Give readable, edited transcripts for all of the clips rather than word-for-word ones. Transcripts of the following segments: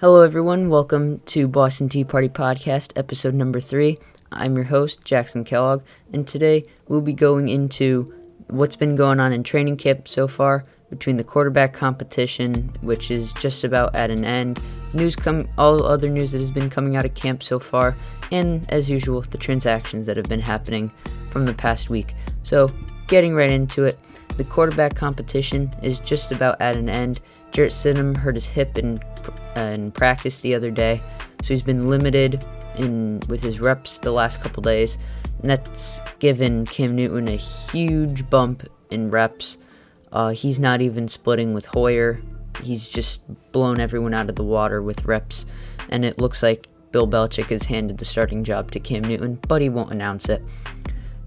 Hello, everyone. Welcome to Boston Tea Party Podcast, episode number 3. I'm your host, Jackson Kellogg, and today we'll be going into what's been going on in training camp so far between the quarterback competition, which is just about at an end, all other news that has been coming out of camp so far, and as usual, the transactions that have been happening from the past week. So, getting right into it, the quarterback competition is just about at an end. Jarrett Stidham hurt his hip in practice the other day, so he's been limited with his reps the last couple days, and that's given Cam Newton a huge bump in reps. He's not even splitting with Hoyer. He's just blown everyone out of the water with reps, and it looks like Bill Belichick has handed the starting job to Cam Newton, but he won't announce it.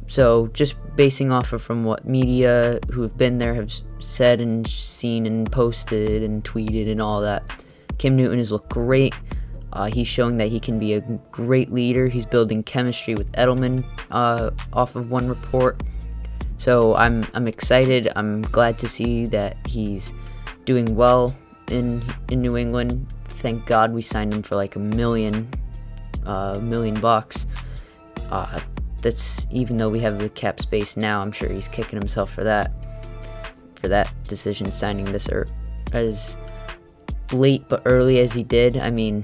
So just basing off of from what media who have been there have said and seen and posted and tweeted and all that, Cam Newton has looked great. He's showing that he can be a great leader. He's building chemistry with Edelman off of one report. So I'm excited. I'm glad to see that he's doing well in New England. Thank God we signed him for like $1 million. That's even though we have the cap space now. I'm sure he's kicking himself for that decision, signing this as late but early as he did. I mean,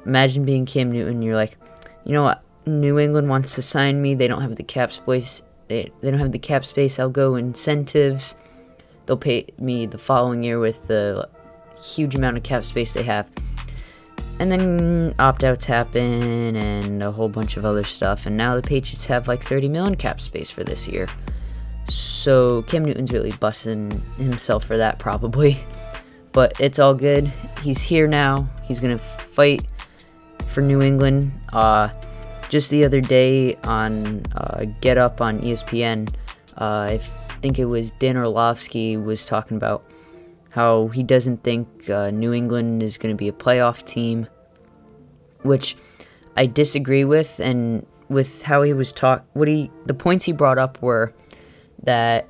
imagine being Cam Newton. You're like, you know what? New England wants to sign me. They don't have the cap space. They don't have the cap space. I'll go incentives. They'll pay me the following year with the huge amount of cap space they have. And then opt-outs happen and a whole bunch of other stuff. And now the Patriots have like $30 million cap space for this year. So Cam Newton's really busting himself for that probably. But it's all good. He's here now. He's going to fight for New England. Just the other day on Get Up on ESPN, I think it was Dan Orlovsky was talking about how he doesn't think New England is going to be a playoff team, which I disagree with. And with how he was the points he brought up were that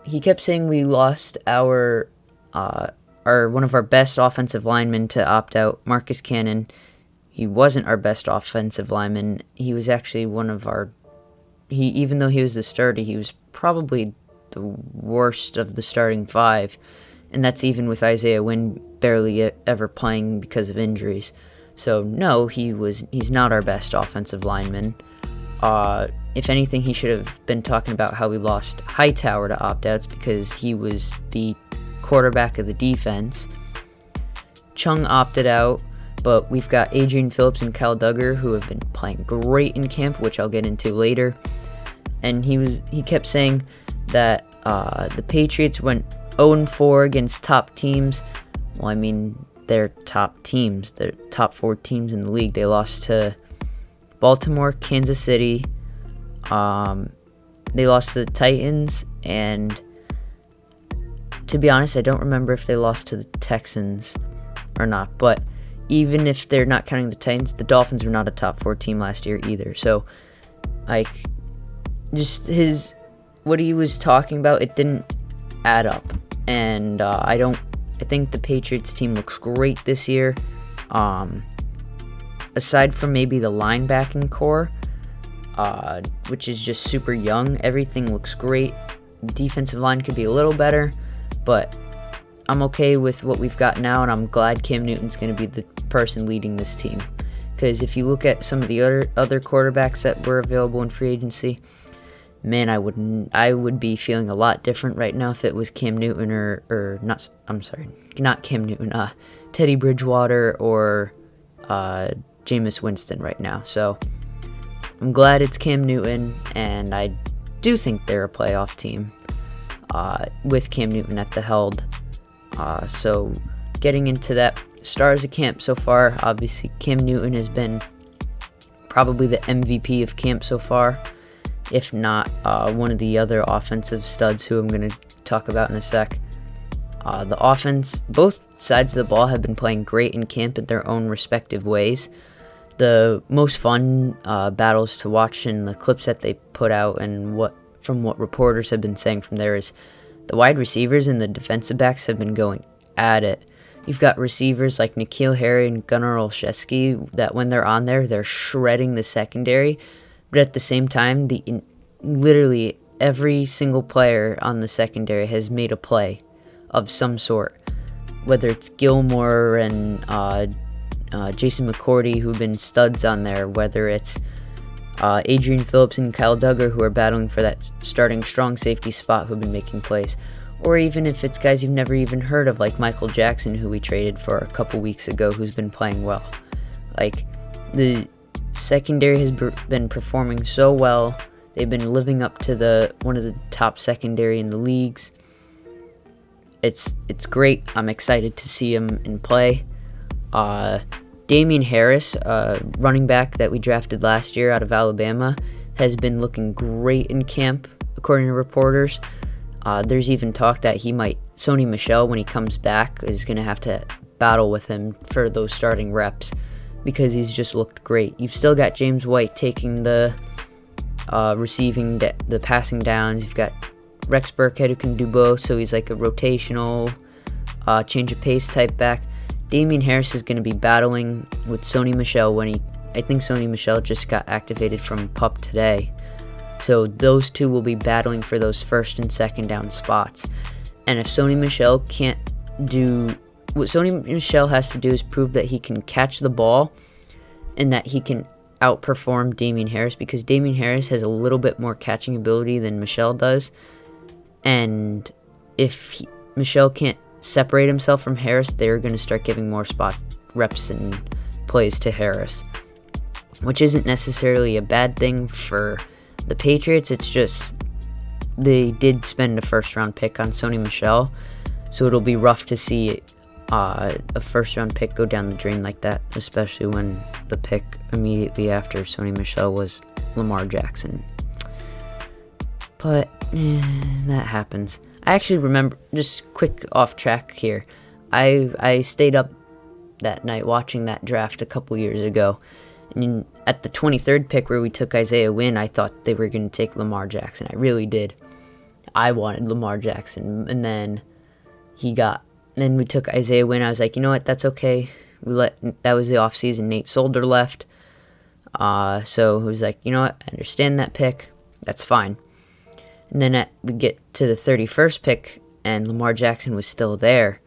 he kept saying we lost our one of our best offensive linemen to opt out, Marcus Cannon. He wasn't our best offensive lineman. He was actually even though he was the starter, he was probably the worst of the starting 5, and that's even with Isaiah Wynn barely ever playing because of injuries. So no, he's not our best offensive lineman. If anything, he should have been talking about how we lost Hightower to opt-outs because he was the quarterback of the defense. Chung opted out, but we've got Adrian Phillips and Kyle Duggar who have been playing great in camp, which I'll get into later. And he kept saying that the Patriots went 0-4 against top teams. Well, I mean, they're top teams. They're top 4 teams in the league. They lost to Baltimore, Kansas City. They lost to the Titans, and to be honest, I don't remember if they lost to the Texans or not. But even if they're not counting the Titans, the Dolphins were not a top 4 team last year either. So, like, just what he was talking about, it didn't add up. And I think the Patriots team looks great this year. Aside from maybe the linebacking core, which is just super young, everything looks great. Defensive line could be a little better, but I'm okay with what we've got now, and I'm glad Cam Newton's going to be the person leading this team. Because if you look at some of the other quarterbacks that were available in free agency, man, I would be feeling a lot different right now if it was Cam Newton not Cam Newton, Teddy Bridgewater or Jameis Winston right now. So I'm glad it's Cam Newton, and I do think they're a playoff team with Cam Newton at the helm. So getting into that, stars of camp so far, obviously Cam Newton has been probably the MVP of camp so far, if not one of the other offensive studs who I'm going to talk about in a sec. The offense, both sides of the ball have been playing great in camp in their own respective ways. The most fun battles to watch in the clips that they put out and from what reporters have been saying from there is the wide receivers and the defensive backs have been going at it. You've got receivers like N'Keal Harry and Gunnar Olszewski that when they're on there, they're shredding the secondary. But at the same time, literally every single player on the secondary has made a play of some sort. Whether it's Gilmore and Jason McCourty, who've been studs on there. Whether it's Adrian Phillips and Kyle Duggar, who are battling for that starting strong safety spot, who've been making plays. Or even if it's guys you've never even heard of, like Michael Jackson, who we traded for a couple weeks ago, who's been playing well. Like, the secondary has been performing so well. They've been living up to one of the top secondary in the leagues. It's great. I'm excited to see him in play. Damian Harris, running back that we drafted last year out of Alabama, has been looking great in camp, according to reporters. There's even talk that Sony Michel, when he comes back, is going to have to battle with him for those starting reps because he's just looked great. You've still got James White taking the receiving, the passing downs. You've got Rex Burkhead, who can do both, so he's like a rotational change of pace type back. Damian Harris is going to be battling with Sony Michel I think Sony Michel just got activated from PUP today. So those two will be battling for those first and second down spots. And if Sony Michel can't do... What Sony Michel has to do is prove that he can catch the ball and that he can outperform Damian Harris, because Damian Harris has a little bit more catching ability than Michel does. And if Michel can't separate himself from Harris, they're going to start giving more spot reps and plays to Harris, which isn't necessarily a bad thing for the Patriots. It's just they did spend a first-round pick on Sony Michel, so it'll be rough to see a first-round pick go down the drain like that, especially when the pick immediately after Sony Michel was Lamar Jackson. But that happens. I actually remember, just quick off track here, I stayed up that night watching that draft a couple years ago. And at the 23rd pick where we took Isaiah Wynn, I thought they were going to take Lamar Jackson. I really did. I wanted Lamar Jackson. And then we took Isaiah Wynn. I was like, you know what, that's okay. That was the offseason. Nate Solder left. So it was like, you know what, I understand that pick. That's fine. And then we get to the 31st pick, and Lamar Jackson was still there.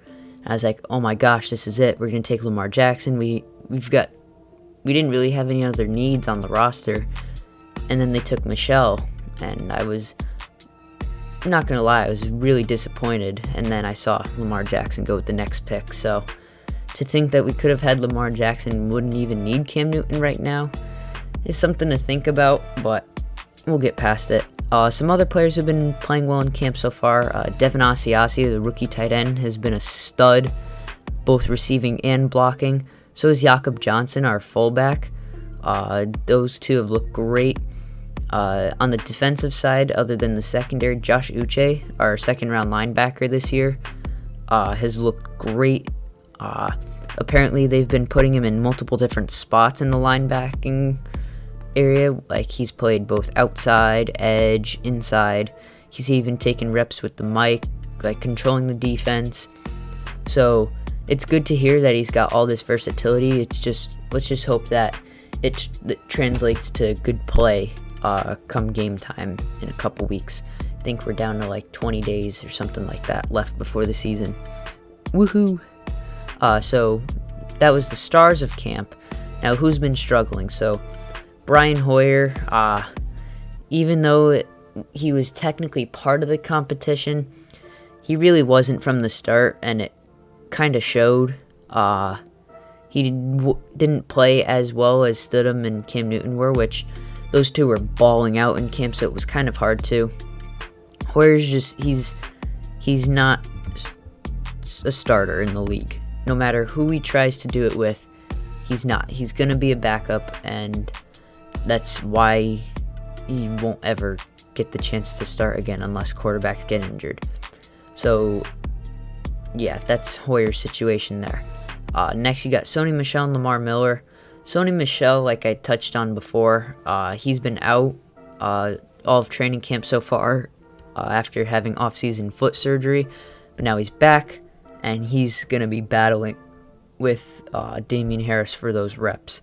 I was like, oh my gosh, this is it. We're going to take Lamar Jackson. We didn't really have any other needs on the roster. And then they took Michel, and I was not going to lie, I was really disappointed. And then I saw Lamar Jackson go with the next pick. So to think that we could have had Lamar Jackson and wouldn't even need Cam Newton right now is something to think about, but we'll get past it. Some other players who've been playing well in camp so far, Devin Asiasi, the rookie tight end, has been a stud, both receiving and blocking. So is Jakob Johnson, our fullback. Those two have looked great. On the defensive side, other than the secondary, Josh Uche, our second-round linebacker this year, has looked great. Apparently, they've been putting him in multiple different spots in the linebacking area. Like, he's played both outside, edge, inside. He's even taken reps with the mic, like controlling the defense. So it's good to hear that he's got all this versatility. Let's just hope that it translates to good play come game time in a couple weeks. I think we're down to like 20 days or something like that left before the season. Woohoo! So that was the stars of camp. Now, who's been struggling? So Brian Hoyer, even though he was technically part of the competition, he really wasn't from the start, and it kind of showed. He didn't play as well as Stidham and Cam Newton were, which those two were balling out in camp, so it was kind of hard to. Hoyer's he's not a starter in the league. No matter who he tries to do it with, he's not. He's going to be a backup, and that's why he won't ever get the chance to start again unless quarterbacks get injured. So, yeah, that's Hoyer's situation there. Next, you got Sony Michel and Lamar Miller. Sony Michel, like I touched on before, he's been out all of training camp so far after having off-season foot surgery, but now he's back. and he's going to be battling with Damien Harris for those reps.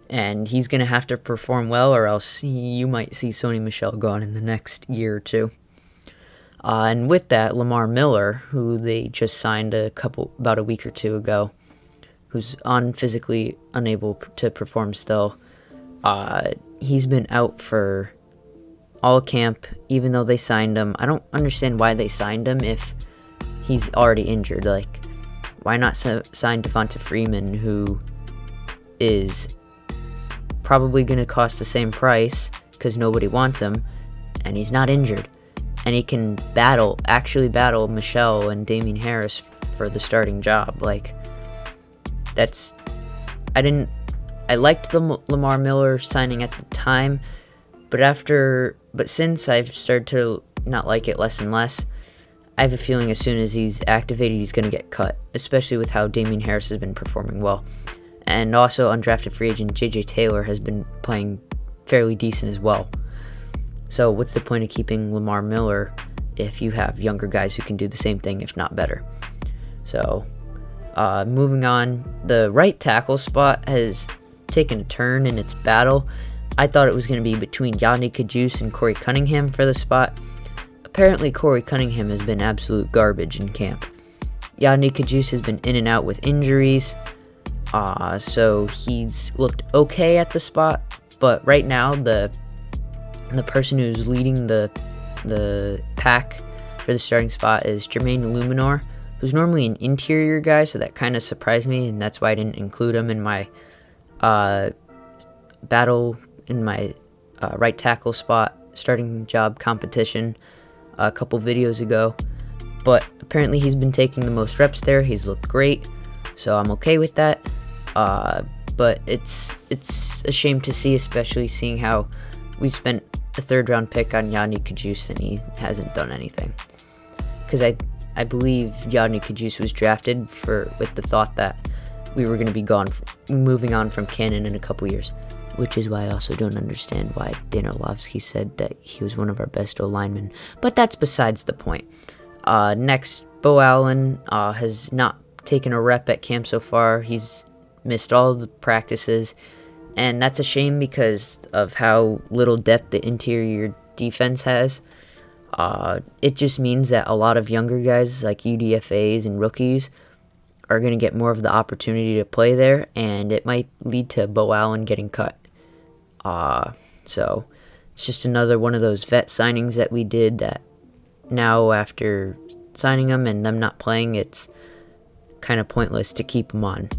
And he's going to have to perform well, or else you might see Sony Michel gone in the next year or two. And with that, Lamar Miller, who they just signed about a week or two ago, who's physically unable to perform still, he's been out for all camp, even though they signed him. I don't understand why they signed him if he's already injured. Like, why not sign Devonta Freeman, who is probably going to cost the same price because nobody wants him, and he's not injured, and he can actually battle Michel and Damien Harris for the starting job. Like, I liked the Lamar Miller signing at the time, but since I've started to not like it less and less, I have a feeling as soon as he's activated, he's going to get cut, especially with how Damien Harris has been performing well. And also, undrafted free agent J.J. Taylor has been playing fairly decent as well. So what's the point of keeping Lamar Miller if you have younger guys who can do the same thing, if not better? So moving on, the right tackle spot has taken a turn in its battle. I thought it was going to be between Yodny Cajuste and Corey Cunningham for the spot. Apparently, Corey Cunningham has been absolute garbage in camp. Yodny Cajuste has been in and out with injuries. So he's looked okay at the spot, but right now the person who's leading the pack for the starting spot is Jermaine Luminor, who's normally an interior guy, so that kind of surprised me, and that's why I didn't include him in my right tackle spot starting job competition a couple videos ago. But apparently he's been taking the most reps there. He's looked great, so I'm okay with that. But it's a shame to see, especially seeing how we spent a third-round pick on Yodny Cajuste and he hasn't done anything. Because I believe Yodny Cajuste was drafted with the thought that we were going to be moving on from Cannon in a couple years, which is why I also don't understand why Dan Orlovsky said that he was one of our best O-linemen. But that's besides the point. Next, Beau Allen has not taken a rep at camp so far. He's missed all of the practices, and that's a shame because of how little depth the interior defense has. It just means that a lot of younger guys like UDFAs and rookies are going to get more of the opportunity to play there, and it might lead to Beau Allen getting cut. So it's just another one of those vet signings that we did that now after signing them and them not playing, it's kind of pointless to keep them on.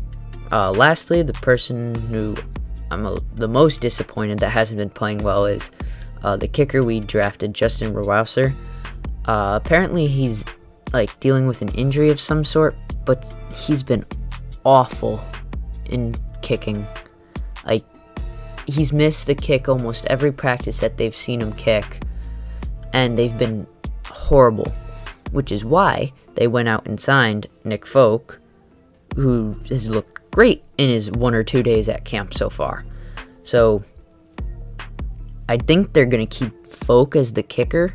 Lastly, the person who I'm the most disappointed that hasn't been playing well is the kicker we drafted, Justin Rowauser. Apparently he's dealing with an injury of some sort, but he's been awful in kicking. He's missed the kick almost every practice that they've seen him kick, and they've been horrible, which is why they went out and signed Nick Folk, who has looked great in his 1 or 2 days at camp so far. So I think they're going to keep Folk as the kicker.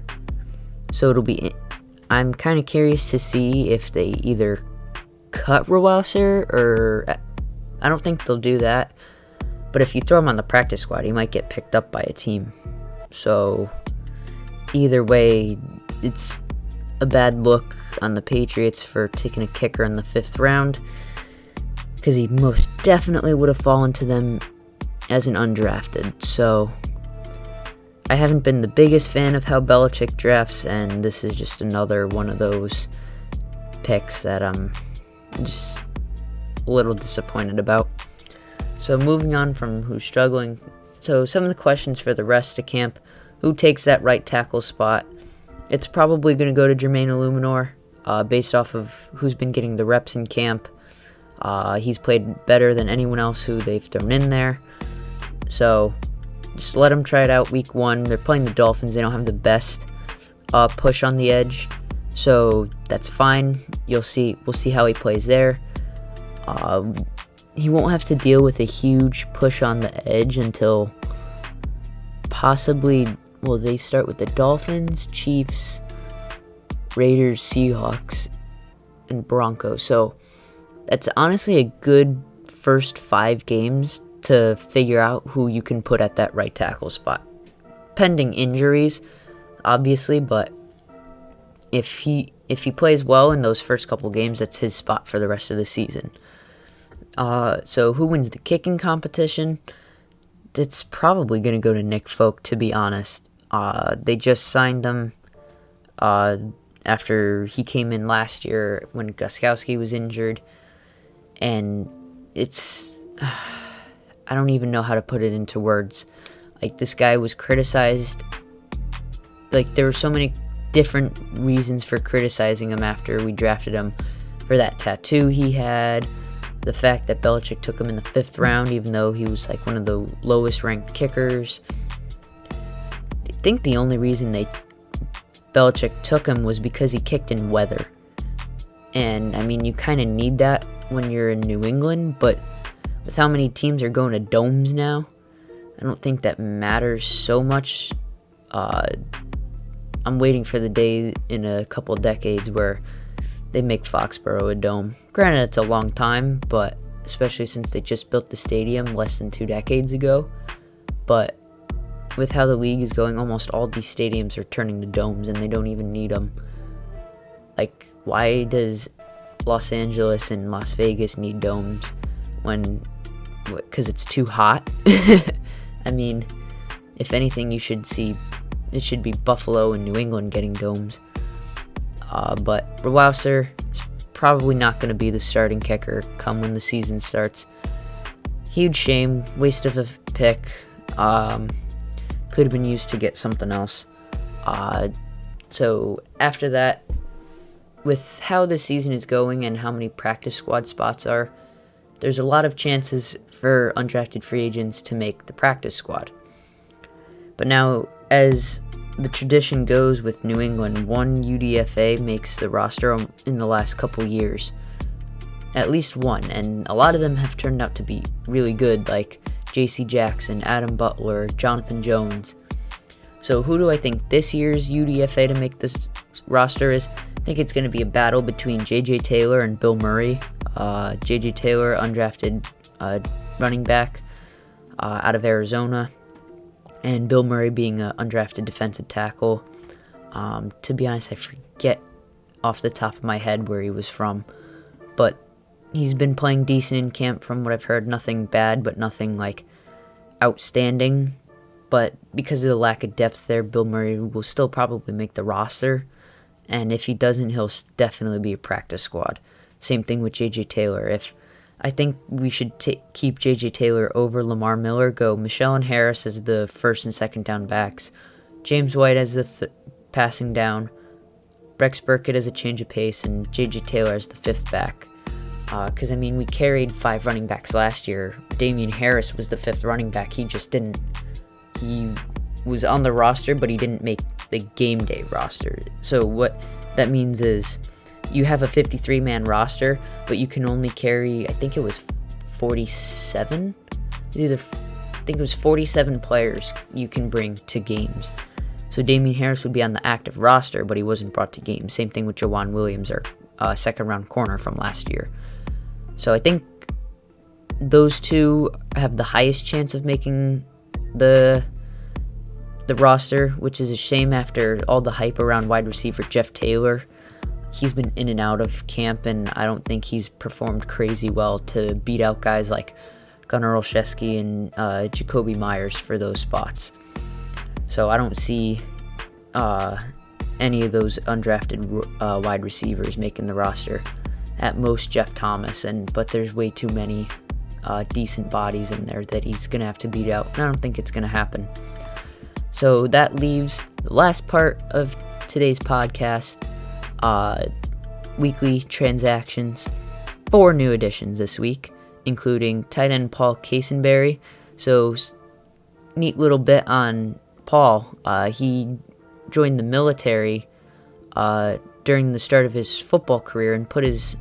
So I'm kind of curious to see if they either cut Rowauser or I don't think they'll do that. But if you throw him on the practice squad, he might get picked up by a team. So either way, it's a bad look on the Patriots for taking a kicker in the 5th round, because he most definitely would have fallen to them as an undrafted. So I haven't been the biggest fan of how Belichick drafts, and this is just another one of those picks that I'm just a little disappointed about. So moving on from who's struggling, so some of the questions for the rest of camp: who takes that right tackle spot? It's probably going to go to Jermaine Luminor, based off of who's been getting the reps in camp. He's played better than anyone else who they've thrown in there. So just let him try it out week 1. They're playing the Dolphins. They don't have the best push on the edge, so that's fine. We'll see how he plays there. He won't have to deal with a huge push on the edge until possibly, they start with the Dolphins, Chiefs, Raiders, Seahawks, and Broncos. So that's honestly a good first 5 games to figure out who you can put at that right tackle spot. Pending injuries, obviously, but if he plays well in those first couple games, that's his spot for the rest of the season. So who wins the kicking competition? It's probably going to go to Nick Folk, to be honest. They just signed him after he came in last year when Gostkowski was injured. And it's... I don't even know how to put it into words. Like, this guy was criticized. Like, there were so many different reasons for criticizing him after we drafted him. For that tattoo he had, the fact that Belichick took him in the 5th round, even though he was like one of the lowest ranked kickers. I think the only reason Belichick took him was because he kicked in weather. And I mean, you kind of need that when you're in New England, but with how many teams are going to domes now, I don't think that matters so much. I'm waiting for the day in a couple decades where they make Foxborough a dome. Granted, it's a long time, but especially since they just built the stadium less than 2 decades ago. But with how the league is going, almost all these stadiums are turning to domes, and they don't even need them. Like, why does Los Angeles and Las Vegas need domes when... Because it's too hot? I mean, if anything, it should be Buffalo and New England getting domes. But Rowauser is probably not going to be the starting kicker come when the season starts. Huge shame, waste of a pick. Could have been used to get something else. So after that, with how the season is going and how many practice squad spots are, there's a lot of chances for undrafted free agents to make the practice squad. But now, as the tradition goes with New England, one UDFA makes the roster in the last couple years. At least one, and a lot of them have turned out to be really good, like J.C. Jackson, Adam Butler, Jonathan Jones. So who do I think this year's UDFA to make this roster is? I think it's going to be a battle between J.J. Taylor and Bill Murray. J.J. Taylor, undrafted running back out of Arizona, and Bill Murray being an undrafted defensive tackle. To be honest, I forget off the top of my head where he was from, but he's been playing decent in camp from what I've heard. Nothing bad, but nothing like outstanding. But because of the lack of depth there, Bill Murray will still probably make the roster, and if he doesn't, he'll definitely be a practice squad. Same thing with J.J. Taylor. I think we should keep J.J. Taylor over Lamar Miller, go Michelle and Harris as the first and second down backs, James White as the passing down, Rex Burkett as a change of pace, and J.J. Taylor as the 5th back. Because, I mean, we carried 5 running backs last year. Damian Harris was the 5th running back. He was on the roster, but he didn't make the game day roster. So what that means is you have a 53-man roster, but you can only carry, I think it was 47? I think it was 47 players you can bring to games. So Damian Harris would be on the active roster, but he wasn't brought to games. Same thing with Jawan Williams, our second-round corner from last year. So I think those two have the highest chance of making the roster, which is a shame after all the hype around wide receiver Jeff Taylor. He's been in and out of camp, and I don't think he's performed crazy well to beat out guys like Gunnar Olszewski and Jacoby Myers for those spots. So I don't see any of those undrafted wide receivers making the roster. At most, Jeff Thomas, but there's way too many decent bodies in there that he's going to have to beat out, and I don't think it's going to happen. So that leaves the last part of today's podcast, weekly transactions. 4 new additions this week, including tight end Paul Casenberry. So, neat little bit on Paul. He joined the military during the start of his football career and put his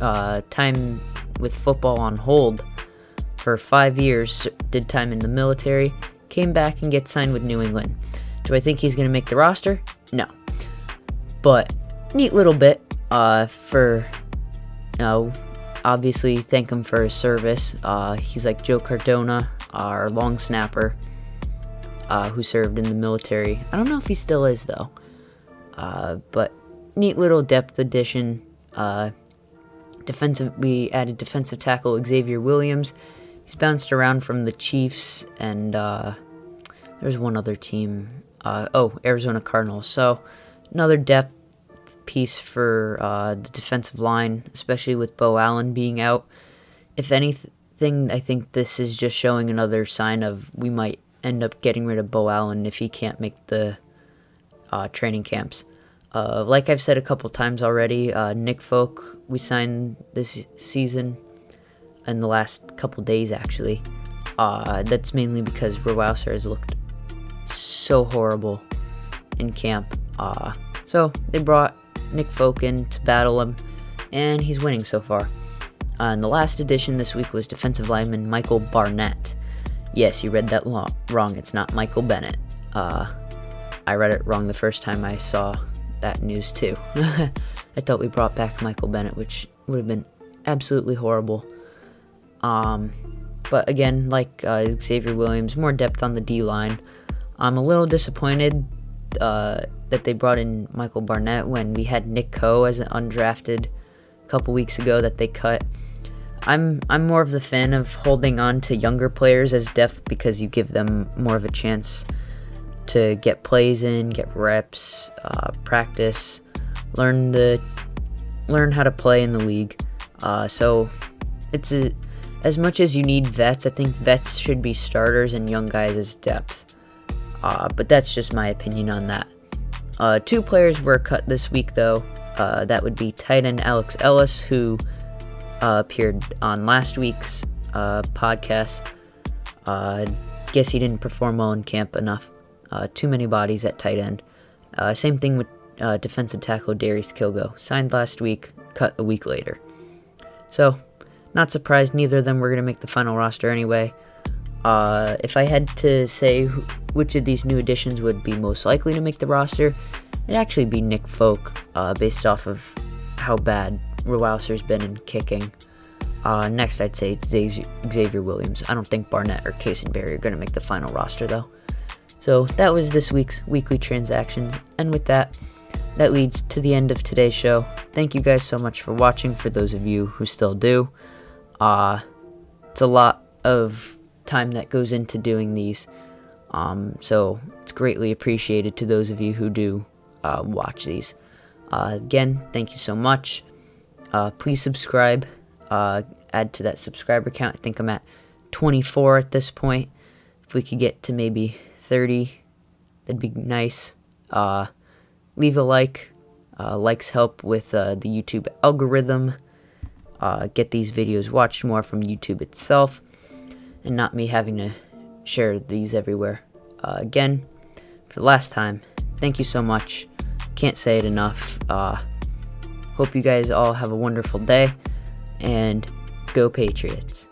time with football on hold for 5 years, did time in the military, came back and gets signed with New England. Do I think he's going to make the roster? No. But neat little bit. For obviously thank him for his service. He's like Joe Cardona, our long snapper, who served in the military. I don't know if he still is though. But neat little depth addition. We added defensive tackle Xavier Williams. He's bounced around from the Chiefs and there's one other team. Arizona Cardinals. So another depth piece for the defensive line, especially with Bo Allen being out. If anything, I think this is just showing another sign of we might end up getting rid of Bo Allen if he can't make the training camps. Like I've said a couple times already, Nick Folk we signed this season in the last couple days actually. That's mainly because Rowauser has looked so horrible in camp. So they brought Nick Folk in to battle him, and he's winning so far. And the last addition this week was defensive lineman Michael Barnett. Yes, you read that wrong. It's not Michael Bennett. I read it wrong the first time I saw that news too. I thought we brought back Michael Bennett, which would have been absolutely horrible. But again, like Xavier Williams, more depth on the D-line. I'm a little disappointed that they brought in Michael Barnett when we had Nick Coe as an undrafted a couple weeks ago that they cut. I'm more of the fan of holding on to younger players as depth because you give them more of a chance to get plays in, get reps, practice, learn how to play in the league. So it's as much as you need vets, I think vets should be starters and young guys as depth. But that's just my opinion on that. 2 players were cut this week though. That would be tight end Alex Ellis, who appeared on last week's podcast. Guess he didn't perform well in camp enough. Too many bodies at tight end. Same thing with defensive tackle Darius Kilgo. Signed last week, cut a week later. So, not surprised neither of them were going to make the final roster anyway. If I had to say which of these new additions would be most likely to make the roster, it'd actually be Nick Folk, based off of how bad Rowauser's been in kicking. Next, I'd say Xavier Williams. I don't think Barnett or Casenberry are going to make the final roster, though. So that was this week's weekly transactions, and with that leads to the end of today's show. Thank you guys so much for watching, for those of you who still do. It's a lot of time that goes into doing these, so it's greatly appreciated to those of you who do watch these. Again, thank you so much. Please subscribe, add to that subscriber count. I think I'm at 24 at this point. If we could get to maybe 30, that'd be nice. Leave a like. Likes help with the YouTube algorithm. Get these videos watched more from YouTube itself, and not me having to share these everywhere. Again, for the last time, thank you so much. Can't say it enough. Hope you guys all have a wonderful day, and go Patriots.